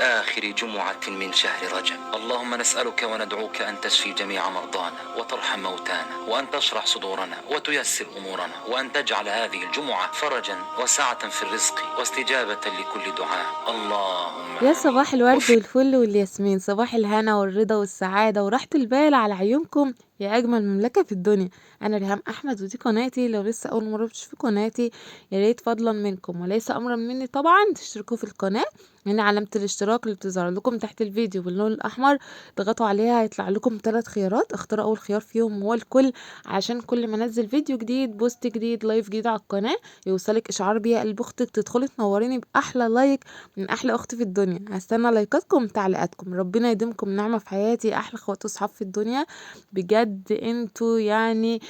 آخر جمعة من شهر رجب. اللهم نسألك وندعوك أن تشفي جميع مرضانا وترحم موتانا وأن تشرح صدورنا وتيسر أمورنا وأن تجعل هذه الجمعة فرجا وسعة في الرزق واستجابة لكل دعاء. اللهم يا آمين. صباح الورد والفل والياسمين، صباح الهنا والرضا والسعادة وراحة البال على عيونكم يا أجمل مملكة في الدنيا. أنا ريهام أحمد ودي قناتي. لو لسه أول مرة بتشوفي قناتي يا ريت فضلا منكم وليس أمرا مني طبعا تشتركوا في القناة. هنا علامة الاشتراك اللي بتظهر لكم تحت الفيديو باللون الأحمر، تضغطوا عليها هيطلع لكم 3 خيارات، اختاروا أول خيار فيهم هو الكل، عشان كل ما انزل فيديو جديد بوست جديد لايف جديد على القناة يوصلك إشعار بيا قلب أختك، تدخلي تنوريني بأحلى لايك من احلى اخت في الدنيا. هستنى لايكاتكم وتعليقاتكم. ربنا يديمكم نعمة في حياتي، احلى اخوات وصحاب في الدنيا بجد انتوا يعني.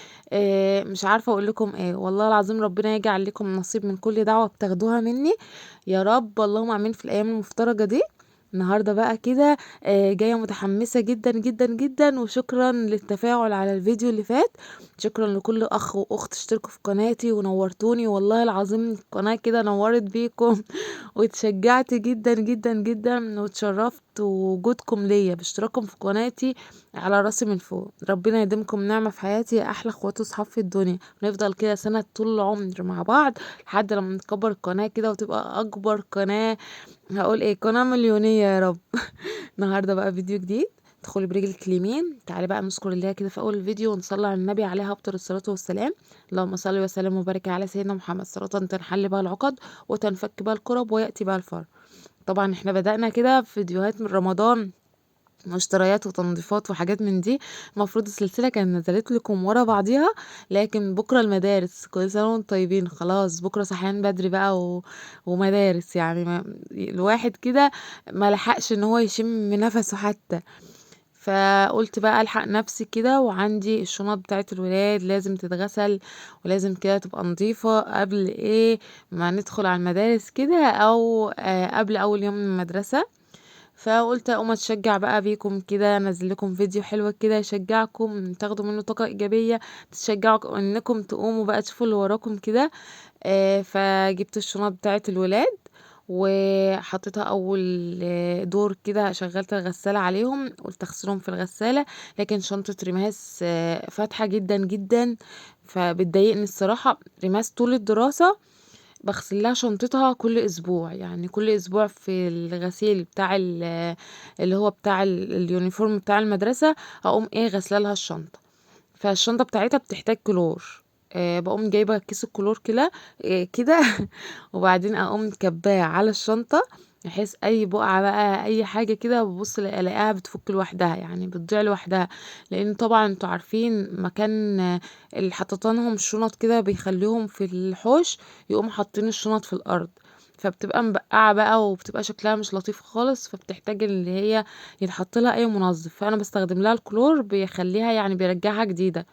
مش عارفة اقول لكم ايه، والله العظيم ربنا يجعل لكم نصيب من كل دعوة بتاخدوها مني يا رب، اللهم امين. في الايام المفترجة دي النهارده بقى كده جايه متحمسه جدا جدا جدا، وشكرا للتفاعل على الفيديو اللي فات. شكرا لكل اخ واخت اشتركوا في قناتي ونورتوني، والله العظيم القناه كده نورت بيكم واتشجعت جدا جدا جدا واتشرفت وجودكم ليا باشتراككم في قناتي على راسي من فوق. ربنا يديمكم نعمة في حياتي يا احلى اخوات وصحاب في الدنيا، ونفضل كده سنة طول العمر مع بعض لحد لما نكبر القناة كده وتبقى اكبر قناة، هقول ايه، قناة مليونية يا رب. النهارده بقى فيديو جديد. ادخلي برجلك اليمين، تعالي بقى نذكر الله كده في اول الفيديو ونصلي على النبي عليه افضل الصلاه والسلام. اللهم صل وسلم وبارك على سيدنا محمد، صلاه تنحل بها العقد وتنفك بها الكرب وياتي بها الفرج. طبعا احنا بدأنا كده في فيديوهات من رمضان، مشتريات وتنظيفات وحاجات من دي. المفروض السلسلة كانت نزلت لكم ورا بعضيها، لكن بكرة المدارس، كل سنة وانتم طيبين، خلاص بكرة صحيان بدري بقى ومدارس يعني الواحد كده ما لحقش ان هو يشم نفسه حتى. فقلت بقى الحق نفسي كده، وعندي الشنط بتاعت الولاد لازم تتغسل ولازم كده تبقى نظيفة قبل ايه ما ندخل على المدارس كده، او قبل اول يوم من المدرسة. فقلت اقوم اتشجع بقى بيكم كده، انزل لكم فيديو حلو كده يشجعكم تاخدوا منه طاقة ايجابية، تشجعكم انكم تقوموا بقى تشوفوا اللي وراكم كده. فجبت الشنط بتاعت الولاد وحطيتها اول دور كده، شغلت الغسالة عليهم، قلت اغسلهم في الغسالة. لكن شنطة ريماس فاتحة جدا جدا، فبتضايقني الصراحة. ريماس طول الدراسة بغسل لها شنطتها كل اسبوع، يعني كل اسبوع في الغسيل بتاع اللي هو بتاع اليونيفورم بتاع المدرسة، اقوم ايه غسله لها الشنطة. فالشنطة بتاعتها بتحتاج كلور، بقوم جايبة كيس الكلور كده كده وبعدين اقوم كباه على الشنطة، بحيث اي بقعة بقى اي حاجة كده ببص الاقيها بتفك لوحدها، يعني بتضيع لوحدها. لان طبعا انتوا عارفين مكان اللي حاططينهم الشنط كده بيخليهم في الحوش، يقوموا حاطين الشنط في الارض، فبتبقى مبقعة بقى وبتبقى شكلها مش لطيف خالص، فبتحتاج اللي هي يتحط لها اي منظف. فانا بستخدم لها الكلور بيخليها يعني بيرجعها جديدة.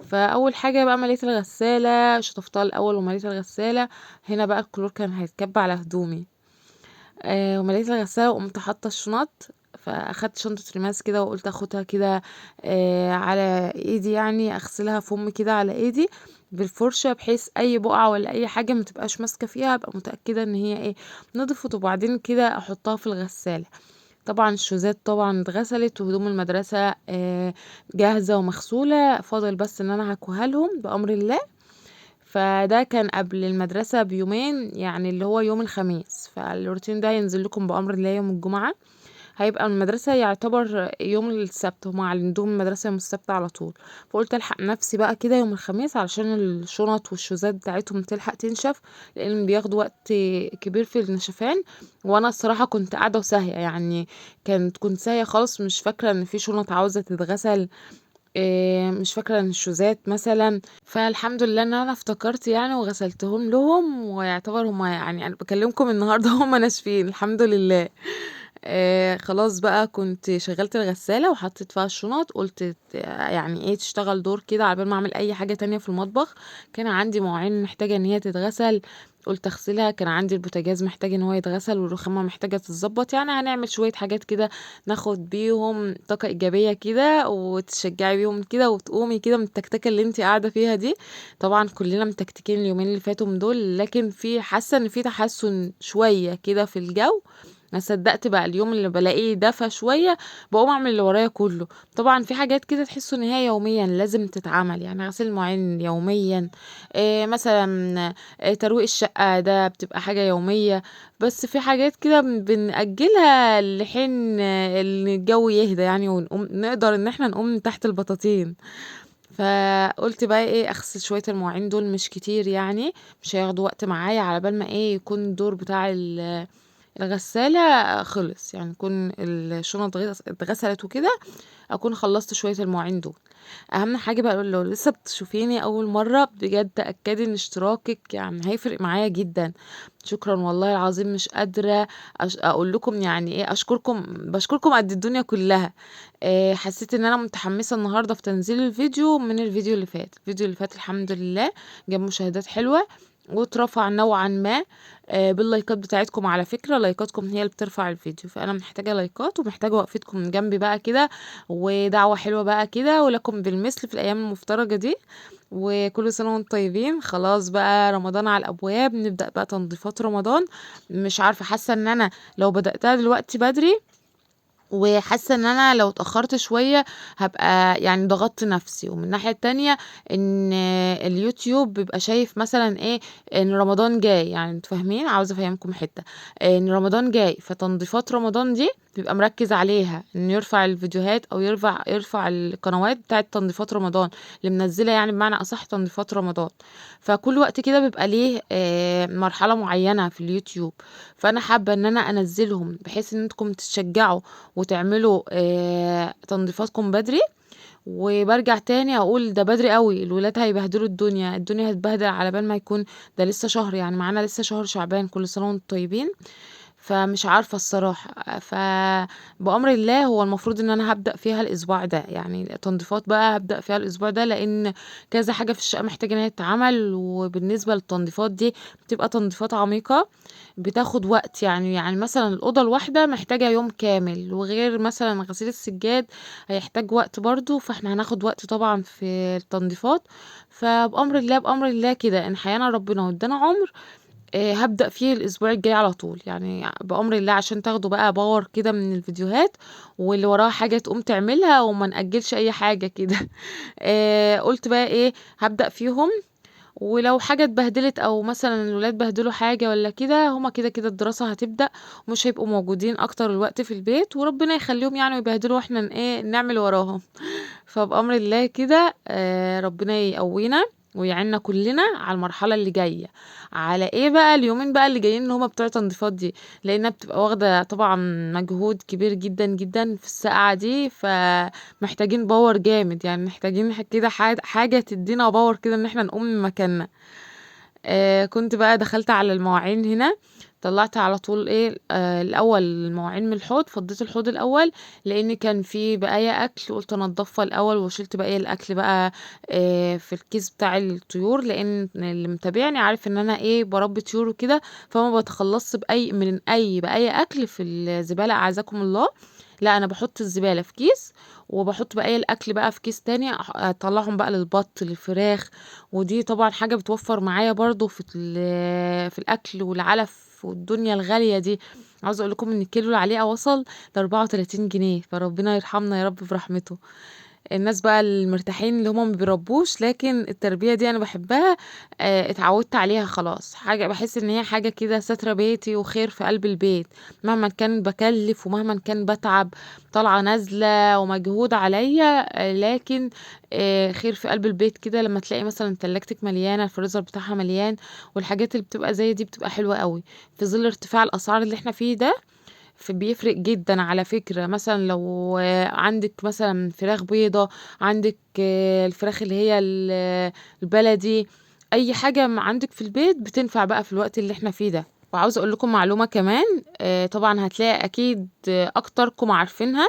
فاول حاجه بقى مليت الغساله، شطفتها الاول ومليت الغساله. هنا بقى الكلور كان هيتكب على هدومي. ومليت الغساله وقمت حاطه الشنط. فاخدت شنطه رماس كده وقلت اخدها كده على ايدي، يعني اغسلها فم كده على ايدي بالفرشه، بحيث اي بقعه ولا اي حاجه ما تبقاش ماسكه فيها، ابقى متاكده ان هي ايه نضفت. وبعدين كده احطها في الغساله. طبعا الشوزات طبعا اتغسلت وهدوم المدرسة جاهزة ومغسولة، فاضل بس ان انا هكوها لهم بأمر الله. فده كان قبل المدرسة بيومين، يعني اللي هو يوم الخميس، فالروتين ده هينزل لكم بأمر الله يوم الجمعة. هيبقى المدرسة يعتبر يوم السبت، هما عندهم المدرسة يوم السبت على طول. فقلت الحق نفسي بقى كده يوم الخميس علشان الشنط والشوزات بتاعتهم تلحق تنشف، لان بياخدوا وقت كبير في النشفان. وانا الصراحة كنت قاعدة وساهية، يعني كنت ساهية خالص، مش فاكرة ان في شنط عاوزة تتغسل، مش فاكرة ان الشوزات مثلا. فالحمد لله ان انا افتكرت يعني وغسلتهم لهم، ويعتبر هما يعني انا بكلمكم النهاردة هما ناشفين الحمد لله. خلاص بقى كنت شغلت الغسالة وحطيت فيها الشنط، قلت يعني ايه تشتغل دور كده على بال ما اعمل اي حاجة تانية في المطبخ. كان عندي مواعين محتاجة ان هي تتغسل، قلت اغسلها. كان عندي البوتاجاز محتاج ان هو يتغسل، والرخامة محتاجة تتظبط، يعني هنعمل شوية حاجات كده ناخد بيهم طاقة ايجابية كده وتشجعي بيهم كده وتقومي كده من التكتكة اللي انت قاعدة فيها دي. طبعا كلنا متكتكين اليومين اللي فاتوا من دول، لكن في حاسة ان في تحسن شوية كده في الجو. ما صدقت بقى اليوم اللي بالاقيه دفى شوية باقوم أعمل اللي ورايا كله. طبعًا في حاجات كده تحسوا إن هي يوميًا لازم تتعمل، يعني غسيل المواعين يوميًا، مثلًا ترويق الشقة ده بتبقى حاجة يومية، بس في حاجات كده بنأجلها لحين إن الجو يهدى يعني ونقوم نقدر إن إحنا نقوم من تحت البطاطين. فقُلت بقى إيه أغسل شوية المواعين دول مش كتير يعني، مش هياخدوا وقت معايا على بال ما إيه يكون الدور بتاع الغسالة خلص، يعني يكون الشنط اتغسلت وكده، أكون خلّصت شوية المواعين دول. أهم حاجة بقى لو لسه بتشوفيني أول مرّة بجد تأكدي إن اشتراكِك يعني هيفرق معايا جدًا. شكرًا والله العظيم مش قادرة أقول لكم يعني إيه باشكركم قد الدنيا كلّها. حسّيت إن أنا متحمسة النهارده في تنزيل الفيديو من الفيديو اللي فات. الفيديو اللي فات الحمد لله جاب مشاهدات حلوة واترفع نوعًا ما باللايكات بتاعتكم على فكرة، لايكاتكم هي اللي بترفع الفيديو، فأنا محتاجة لايكات ومحتاجة وقفتكم من جنبي بقى كده ودعوة حلوة بقى كده ولكم بالمثل في الأيام المفترجة دي. وكل سنة وانتم طيبين، خلاص بقى رمضان على الأبواب، نبدأ بقى تنظيفات رمضان. مش عارفة حاسة إن أنا لو بدأتها دلوقتي بدري وحاسة إن أنا لو اتأخرت شوية هابقى يعني ضغطت نفسي، ومن الناحية التانية إن اليوتيوب بيبقى شايف مثلًا إيه، إن رمضان جاي، يعني أنتم فاهمين، عاوزة أفهمكم حتة، إن رمضان جاي، فتنضيفات رمضان دي بيبقى مركّز عليها، إنه يرفع الفيديوهات أو يرفع القنوات بتاعة تنضيفات رمضان، اللي منزّلة يعني بمعنى أصح تنضيفات رمضان. فكل وقت كده بيبقى ليه مرحلة معيّنة في اليوتيوب، فأنا حابة إن أنا أنزّلهم بحيث إن أنتم تشجعوا وتعملوا تنضيفاتكم بدري. وبارجع تاني أقول ده بدري أوي، الولاد هيبهدلوا الدنيا هتتبهدل على بال ما يكون ده لسه شهر، يعني معانا لسه شهر شعبان، كل سنة وأنتم طيبين. فمش عارفة الصراحة، بأمر الله هو المفروض إن أنا هابدأ فيها الأسبوع ده، يعني تنضيفات بقى هابدأ فيها الأسبوع ده، لإن كذا حاجة في الشقة محتاجة إن هي تتعمل، وبالنسبة للتنضيفات دي بتبقى تنضيفات عميقة بتاخد وقت، يعني مثلًا الأوضة الواحدة محتاجة يوم كامل، وغير مثلًا غسيل السجاد هيحتاج وقت برضه، فإحنا هناخد وقت طبعًا في التنضيفات. بأمر الله كده إن حيانا ربنا وادانا عمر هابدأ فيه الأسبوع الجاي على طول، يعني بأمر الله عشان تاخدوا بقى power كده من الفيديوهات، واللي وراها حاجة تقوم تعملها وما نأجلش أي حاجة كده. قُلت بقى إيه، هابدأ فيهم، ولو حاجة اتبهدلت أو مثلًا الولاد بهدلوا حاجة والّا كده، هُم كده الدراسة هتبدأ ومش هيبقوا موجودين أكتر الوقت في البيت، وربنا يخلّيهم يعني ويبهدلوا وإحنا إيه، نعمل وراهم. فبأمر الله كده ربنا يقوينا ويعيننا كلنا على المرحلة اللي جاية. على إيه بقى اليومين بقى اللي جايين اللي هُم بتوع التنضيفات دي، لإنها بتبقى واخدة طبعًا مجهود كبير جدًا، جدًا في السقعة دي، فمحتاجين power جامد، يعني محتاجين كده حاجة تدّينا power كده إن إحنا نقوم من مكاننا. كنت بقى دخلت على المواعين هنا، طلّعت على طول إيه، الأول المواعين من الحوض، فضّيت الحوض الأول، لإن كان في بقايا أكل قُلت أنضّفها الأول وشِلت بقايا الأكل بقى في الكيس بتاع الطيور، لإن اللي متابعني عارف إن أنا إيه، باربّي طيور وكده، فما باتخلّصش من أي بقايا أكل في الزبالة أعزكم الله. لأ، أنا باحُط الزبالة في كيس، وباحُط بقايا الأكل بقى في كيس تاني أطلّعهم بقى للبَط، للفراخ، ودي طبعًا حاجة بتوفّر معايا برضه في الأكل والعلف والدنيا الغالية دي. عاوزة أقول لكم إن الكيلو العليقة وصل ل34 جنيه، فربنا يرحمنا يا رب برحمته. الناس بقى المرتاحين اللي هُم ما بيربّوش، لكن التربية دي أنا باحبها، اتعوّدت عليها خلاص، باحس إن هي حاجة كده ساترة بيتي وخير في قلب البيت، مهمًا كان باكلّف ومهمًا كان باتعب، طالعة نازلة ومجهود عليَّ، لكن خير في قلب البيت كده لمّا تلاقي مثلًا تلاجتِك مليانة، الفريزر بتاعها مليان، والحاجات اللي بتبقى زي دي بتبقى حلوة أوي، في ظل ارتفاع الأسعار اللي إحنا فيه ده. بيفرق جدًا على فكرة، مثلًا لو عندِك مثلًا فراخ بيضا، عندِك الفراخ اللي هي البلدي، أي حاجة عندِك في البيت بتنفع بقى في الوقت اللي إحنا فيه ده. وعاوزة أقول لكم معلومة كمان، طبعًا هتلاقي أكيد أكتركم عارفينها،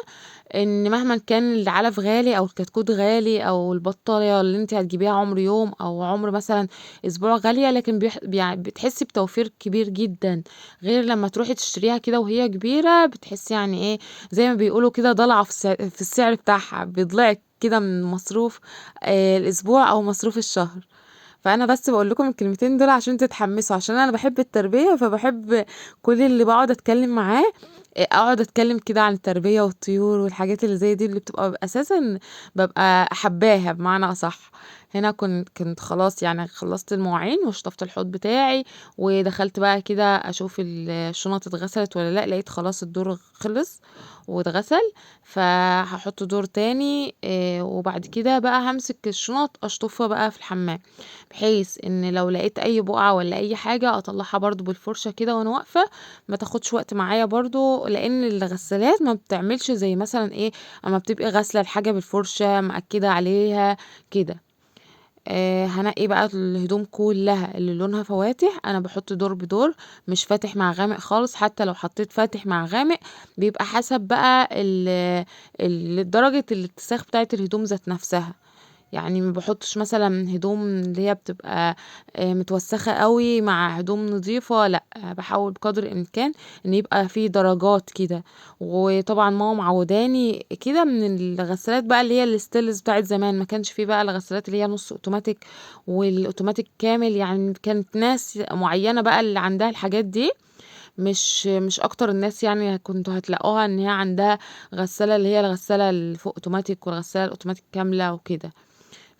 إن مهمًا كان العلف غالي أو الكتكوت غالي أو البطاية اللي أنتِ هتجيبيها عُمر يوم أو عُمر مثلًا أسبوع غالية، لكن بتحسي بتوفير كبير جدًا، غير لمّا تروحي تشتريها كده وهي كبيرة، بتحسي يعني إيه، زي ما بيقولوا كده ضلعة في السعر بتاعها، بيضلعِك كده من مصروف الأسبوع أو مصروف الشهر. فأنا بس باقول لكم الكلمتين دول عشان تتحمسوا، عشان أنا باحب التربية، فباحب كل اللي باقعد أتكلم معاه أقعد أتكلم كده عن التربية والطيور والحاجات اللي زي دي، اللي بتبقى أساسًا بابقى حاباها بمعنى أصح. هنا كنت خلاص يعني خلّصت المواعين وشطفت الحوض بتاعي، ودخلت بقى كده أشوف الشنط اتغسلت والّا لأ، لقيت خلاص الدور خلص واتغسل، فهاحط دور تاني وبعد كده بقى هامسك الشنط أشطفها بقى في الحمام، بحيث إن لو لقيت أي بقعة والّا أي حاجة أطلّعها برضه بالفرشة كده وأنا واقفة، ما تاخدش وقت معايا برضه، لإن الغسالات ما بتعملش زي مثلًا إيه، أمّا بتبقي غاسلة الحاجة بالفرشة مأكدة عليها كده. هانقي بقى الهدوم كلّها اللي لونها فواتح، أنا باحط دور بدور، مش فاتح مع غامق خالص، حتى لو حطيت فاتح مع غامق بيبقى حسب بقى درجة الاتساخ بتاعة الهدوم ذات نفسها. يعني ما باحطش مثلًا هدوم اللي هي بتبقى متوسخة أوي مع هدوم نضيفة لأ، باحاول بقدر الإمكان إن يبقى في درجات كده، وطبعًا ماما معوداني كده من الغسالات بقى اللي هي الstainless بتاعة زمان، ما كانش في بقى الغسالات اللي هي نُص أوتوماتيك والأوتوماتيك كامل، يعني كانت ناس معيّنة بقى اللي عندها الحاجات دي، مش أكتر الناس يعني كنتم هتلاقوها إن هي عندها غسالة اللي هي الغسالة الفوق أوتوماتيك والغسالة الأوتوماتيك كاملة وكده.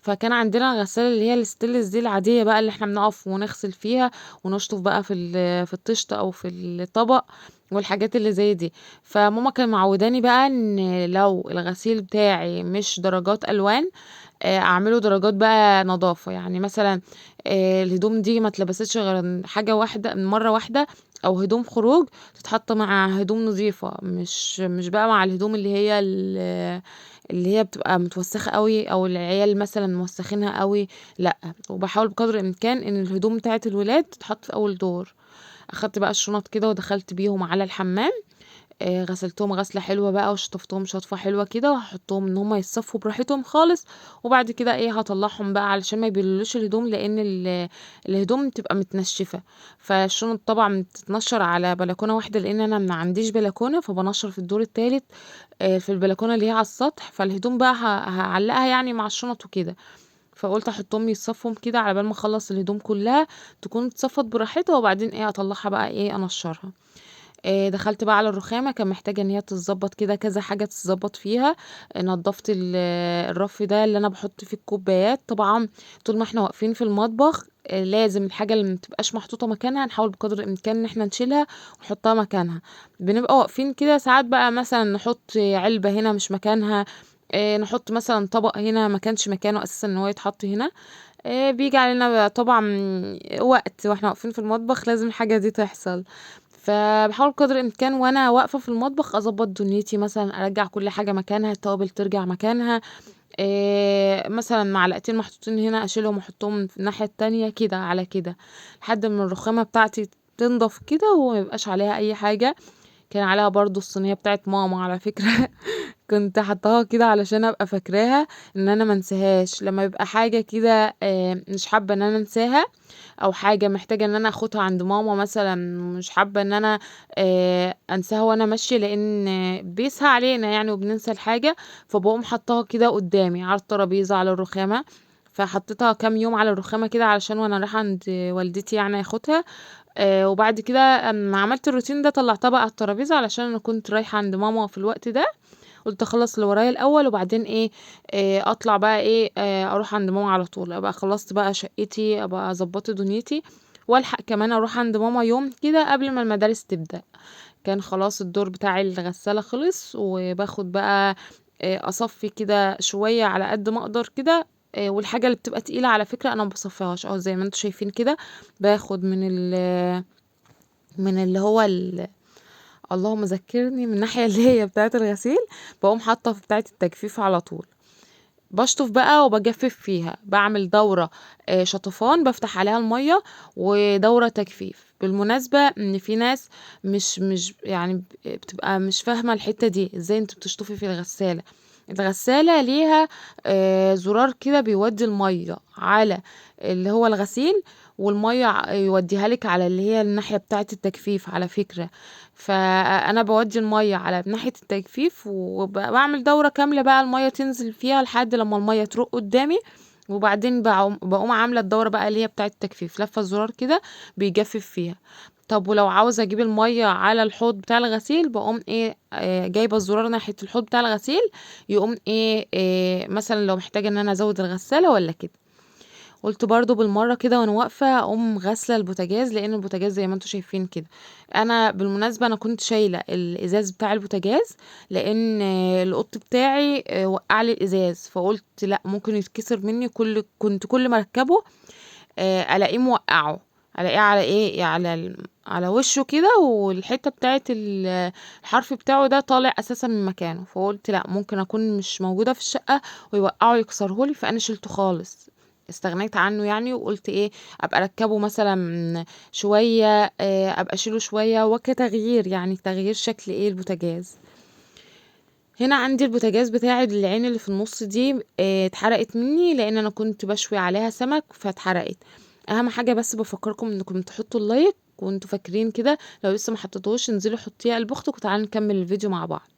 فكان عندنا الغسالة اللي هي الstainless دي العادية بقى اللي إحنا بنقف ونغسل فيها ونشطف بقى في الطشت أو في الطبق والحاجات اللي زي دي. فماما كانت معوداني بقى إن لو الغسيل بتاعي مش درجات ألوان أعمله درجات بقى نضافة، يعني مثلًا الهدوم دي ما اتلبستش غير حاجة واحدة مرة واحدة أو هدوم خروج تتحط مع هدوم نضيفة، مش بقى مع الهدوم اللي هي بتبقى متوسخة أوي أو العيال مثلًا موسخينها أوي، لأ، وباحاول بقدر الإمكان إن الهدوم بتاعة الولاد تتحط في أول دور. أخدت بقى الشنط كده ودخلت بيهم على الحمام، غسلتهم غسلة حلوة بقى وشطفتهم شطفة حلوة كده، وهاحطهم إن هُم يتصفّوا براحتهم خالص، وبعد كده إيه هاطلّعهم بقى علشان ما يبلّلوش الهدوم، لإن الهدوم بتبقى متنشفة، فالشنط طبعًا بتتنشّر على بلكونة واحدة، لإن أنا ما عنديش بلكونة، فبانشّر في الدور التالت في البلكونة اللي هي على السطح، فالهدوم بقى هاعلّقها يعني مع الشنط وكده، فقُلت أحطّهم يتصفّوا كده على بال ما أخلّص الهدوم كلّها تكون اتصفّت براحتها، وبعدين إيه أطلّعها بقى إيه أنشّرها. دخلت بقى على الرخامة كان محتاجة إن هي تتضبّط كده كذا حاجة تتضبّط فيها، نضّفت الرف ده اللي أنا باحط فيه الكوبايات، طبعًا طول ما إحنا واقفين في المطبخ لازم الحاجة اللي ما بتبقاش محطوطة مكانها نحاول بقدر الإمكان إن إحنا نشيلها ونحطها مكانها، بنبقى واقفين كده ساعات بقى مثلًا نحط علبة هنا مش مكانها، نحط مثلًا طبق هنا ما كانش مكانه أساسًا إن هو يتحط هنا، بييجي علينا بقى طبعًا وقت وإحنا واقفين في المطبخ لازم الحاجة دي تحصل. فباحاول بقدر الإمكان وأنا واقفة في المطبخ أضبّط دنيتي، مثلًا أرجّع كل حاجة مكانها، التوابل ترجع مكانها، مثلًا معلقتين محطوطين هنا أشيلهم وأحطهم في الناحية التانية، كده على كده، لحد ما الرخامة بتاعتي تنضف كده وما يبقاش عليها أي حاجة. كان عليها برضه الصينية بتاعة ماما على فكرة كنت حاطاها كده علشان أبقى فاكراها إن أنا ما انساهاش، لمّا يبقى حاجة كده مش حابة إن أنا أنساها أو حاجة محتاجة إن أنا آخُدها عند ماما مثلًا مش حابة إن أنا أنساها وأنا ماشية، لإن بيسهى علينا يعني وبننسى الحاجة، فباقوم حاطاها كده قدّامي على الترابيزة، على الرخامة، فحطيتها كام يوم على الرخامة كده علشان وأنا رايحة عند والدتي يعني آخُدها، وبعد كده أمّا عملت الروتين ده طلّعتها بقى على الترابيزة علشان أنا كنت رايحة عند ماما في الوقت ده، قُلت أخلّص اللي ورايا الأول وبعدين إيه، أطلع بقى إيه، أروح عند ماما على طول، أبقى خلّصت بقى شقتي، أبقى ضبّطت دنيتي، والحق كمان أروح عند ماما يوم كده قبل ما المدارس تبدأ. كان خلاص الدور بتاع الغسالة خلص، وباخد بقى أصفّي كده شوية على قد ما أقدر كده، والحاجة اللي بتبقى تقيلة على فكرة أنا ما باصفّيهاش، زي ما أنتم شايفين كده، باخد من اللي هو اللهم ذكّرني، من الناحية اللي هي بتاعة الغسيل، باقوم حاطة في بتاعة التجفيف على طول. باشطف بقى وباجفّف فيها، باعمل دورة شطفان بافتح عليها المَيّة، ودورة تجفيف. بالمناسبة إن في ناس مش يعني بتبقى مش فاهمة الحتّة دي، إزاي أنتِ بتشطفي في الغسالة؟ الغسالة ليها زرار كده بيودّي المَيّة على اللي هو الغسيل، والمَيّة يودّيها لِك على اللي هي الناحية بتاعة التجفيف على فكرة. فأنا باودّي المَيّة على ناحية التجفيف باعمل دورة كاملة بقى المَيّة تنزل فيها لحد لمّا المَيّة تروق قدّامي، وبعدين بقوم عاملة الدورة بقى اللي هي بتاعة التجفيف، لافة الزرار كده بيجفف فيها. طب ولو عاوزة اجيب المية على الحوض بتاع الغسيل، بقوم ايه جايبة الزرار ناحية الحوض بتاع الغسيل، يقوم مثلا لو محتاجة ان انا ازود الغسالة ولا كده. قلت برضو بالمرة كده وانا واقفة اقوم غاسلة البوتاجاز، لان البوتاجاز زي ما انتوا شايفين كده. انا بالمناسبة انا كنت شايلة الازاز بتاع البوتاجاز، لان القط بتاعي وقع لي الازاز، فقلت لا ممكن يتكسر مني، كنت كل ما اركبه الاقيه موقعه، الاقيه على ايه على وشه كده، والحته بتاعت الحرف بتاعه ده طالع اساسا من مكانه، فقلت لا ممكن اكون مش موجوده في الشقه ويوقعه يكسرهولي، فانا شلته خالص، استغنيت عنه يعني. وقلت ايه ابقى اركبه مثلا شويه، ابقى اشيله شويه، وكتغيير يعني تغيير شكل ايه البوتاجاز. هنا عندي البوتاجاز بتاعي العين اللي في النص دي اتحرقت مني، لان انا كنت بشوي عليها سمك فاتحرقت. اهم حاجه بس بفكركم انكم تحطوا اللايك وانتوا فاكرين كده، لو لسه ما حطيتوش انزلوا حطيه قلب اختك وتعالوا نكمل الفيديو مع بعض.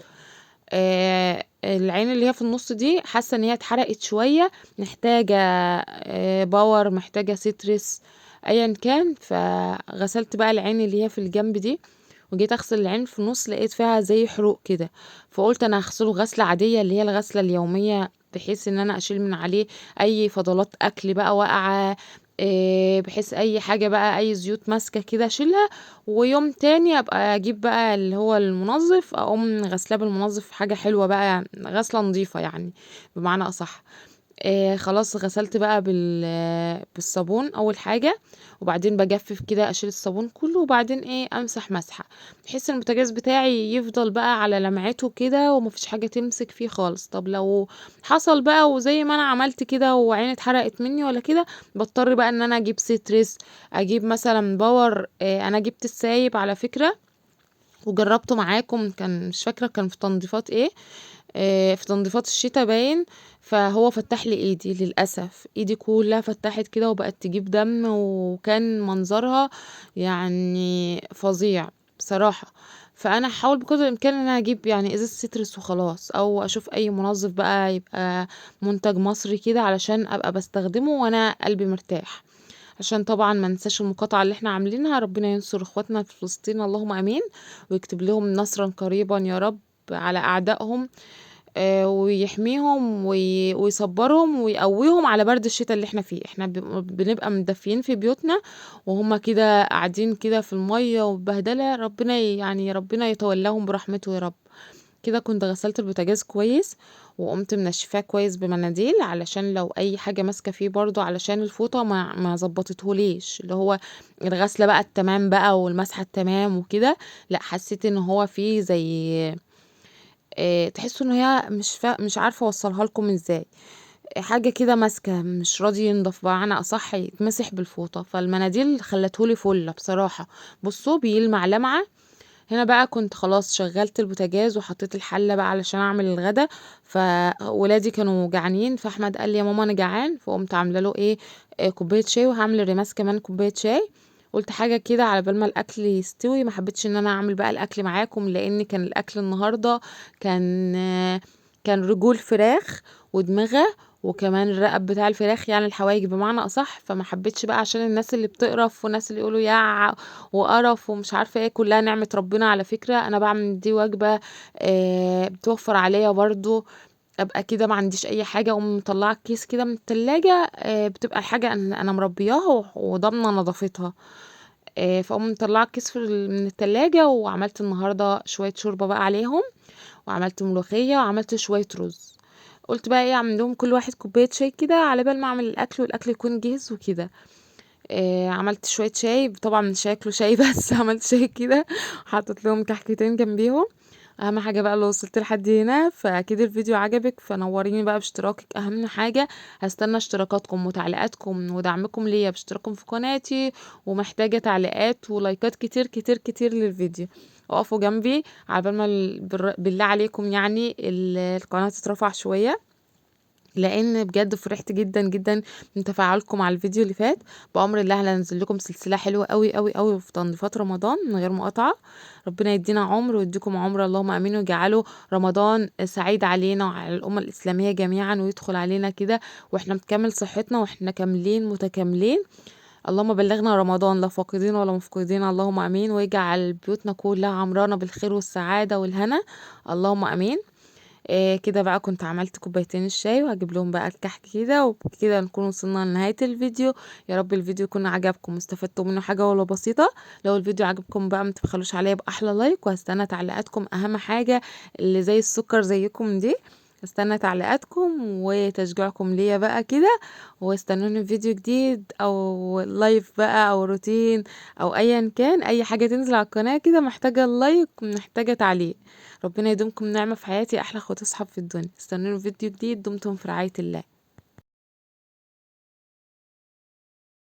العين اللي هي في النص دي حاسه ان هي اتحرقت شويه، محتاجه باور، محتاجه سيترس، ايا كان. فغسلت بقى العين اللي هي في الجنب دي، وجيت اغسل العين في النص لقيت فيها زي حروق كده، فقلت انا هغسله غسله عاديه اللي هي الغسله اليوميه، بحيث ان انا اشيل من عليه اي فضلات اكل بقى واقعه، بحيث اي حاجه بقى اي زيوت ماسكه كده اشيلها. ويوم تاني ابقى اجيب بقى اللي هو المنظف، اقوم غسلاه بالمنظف، حاجه حلوه بقى، غسله نظيفه يعني بمعنى اصح. خلاص غسلت بقى بالصابون اول حاجه، وبعدين بجفف كده اشيل الصابون كله، وبعدين امسح مسحه، بحيث ان البوتاجاز بتاعي يفضل بقى على لمعته كده ومفيش حاجه تمسك فيه خالص. طب لو حصل بقى وزي ما انا عملت كده وعيني اتحرقت مني ولا كده، بضطر بقى ان انا اجيب سيتريس، اجيب مثلا باور. انا جبت السايب على فكره وجربته معاكم، كان مش فاكره كان في تنظيفات ايه، في تنظيفات الشتا باين. فهو فتح لي ايدي، للاسف ايدي كلها فتحت كده وبقت تجيب دم، وكان منظرها يعني فظيع بصراحة. فانا هحاول بقدر الامكان ان انا اجيب يعني ازاز سيترس وخلاص، او اشوف اي منظف بقى يبقى منتج مصري كده علشان ابقى بستخدمه وانا قلبي مرتاح، عشان طبعا ما ننساش المقاطعة اللي احنا عاملينها. ربنا ينصر اخواتنا في فلسطين، اللهم امين، ويكتب لهم نصرا قريبا يا رب على اعدائهم، ويحميهم ويصبرهم ويقويهم على برد الشتاء اللي احنا فيه. احنا بنبقى مدفيين في بيوتنا، وهم كده قاعدين كده في المية وبهدلة، ربنا يعني ربنا يتولاهم برحمته يا رب. كده كنت غسلت البوتاجاز كويس، وقمت منشفاه كويس بمناديل، علشان لو اي حاجه ماسكه فيه برضو، علشان الفوطه ما ظبطتهوليش اللي هو الغسله بقى التمام بقى والمسحه التمام وكده. لا حسيت ان هو فيه زي تحسوا ان هي مش عارفه اوصلها لكم ازاي، حاجه كده ماسكه مش راضي ينضف بقى، انا اصح يتمسح بالفوطه. فالمناديل خلتهولي فله بصراحه، بصوا بيلمع لمعه. هنا بقى كنت خلاص شغلت البوتاجاز وحطيت الحله بقى علشان اعمل الغدا، فولادي كانوا جعانين، فاحمد قال لي يا ماما انا جعان، فقمت عامله له كوبايه شاي، وهعمل الرماس كمان كوبايه شاي. قلت حاجه كده على بال ما الاكل يستوي، ما حبيتش ان انا اعمل بقى الاكل معاكم، لان كان الاكل النهارده كان كان رجول فراخ ودماغه، وكمان الرقب بتاع الفراخ يعني الحوايج بمعنى اصح. فما حبيتش بقى عشان الناس اللي بتقرف والناس اللي يقولوا يا وقرف ومش عارفه ايه، كلها نعمه ربنا على فكره. انا بعمل دي وجبه بتوفر عليا برضو، ابقى كده ما عنديش اي حاجه، اقوم مطلعه الكيس كده من التلاجة، بتبقى الحاجه انا مربياها وضامنه نظافتها، فاقوم مطلعه الكيس من التلاجة. وعملت النهارده شويه شوربه بقى عليهم، وعملت ملوخيه، وعملت شويه رز. قلت بقى اعمل لهم كل واحد كوبايه شاي كده على بال ما اعمل الاكل والاكل يكون جاهز وكده. عملت شويه شاي، طبعا مش هياكلوا شاي بس عملت شاي كده، حطيت لهم كحكتين جنبيهم. اهم حاجه بقى لو وصلت لحد هنا فاكيد الفيديو عجبك، فنوريني بقى باشتراكك، اهم حاجه. هستنى اشتراكاتكم وتعليقاتكم ودعمكم ليا باشتراككم في قناتي، ومحتاجه تعليقات ولايكات كتير كتير كتير للفيديو. اقفوا جنبي على بال ما بالله عليكم يعني القناه تترفع شويه، لان بجد فرحت جدا جدا من تفاعلكم على الفيديو اللي فات. بامر الله هننزل لكم سلسله حلوه قوي قوي قوي في تنظيفات رمضان من غير مقاطعه. ربنا يدينا عمر ويديكم عمر، اللهم امين، ويجعله رمضان سعيد علينا وعلى الامه الاسلاميه جميعا، ويدخل علينا كده واحنا بكامل صحتنا واحنا كاملين متكاملين. اللهم بلغنا رمضان لا فاقدين ولا مفقودين، اللهم امين، ويجعل بيوتنا كلها عمرانه بالخير والسعاده والهنا، اللهم امين. كده بقى كنت عملت كوبايتين الشاي وهجيب لهم بقى الكحك كده، وبكده نكون وصلنا لنهاية الفيديو. يا رب الفيديو يكون عجبكم واستفدتوا منه حاجة ولو بسيطة. لو الفيديو عجبكم بقى متبخلوش عليا بأحلى لايك، وهستنى تعليقاتكم، أهم حاجة اللي زي السكر زيكم دي. استنى تعليقاتكم وتشجيعكم ليا بقى كده، واستنوني في فيديو جديد او لايف بقى او روتين او ايا كان، اي حاجة تنزل على القناة كده محتاجة اللايك محتاجة تعليق. ربنا يدومكم نعمة في حياتي، احلى اخوات اصحاب في الدنيا. استنوني في فيديو جديد، دمتم في رعاية الله.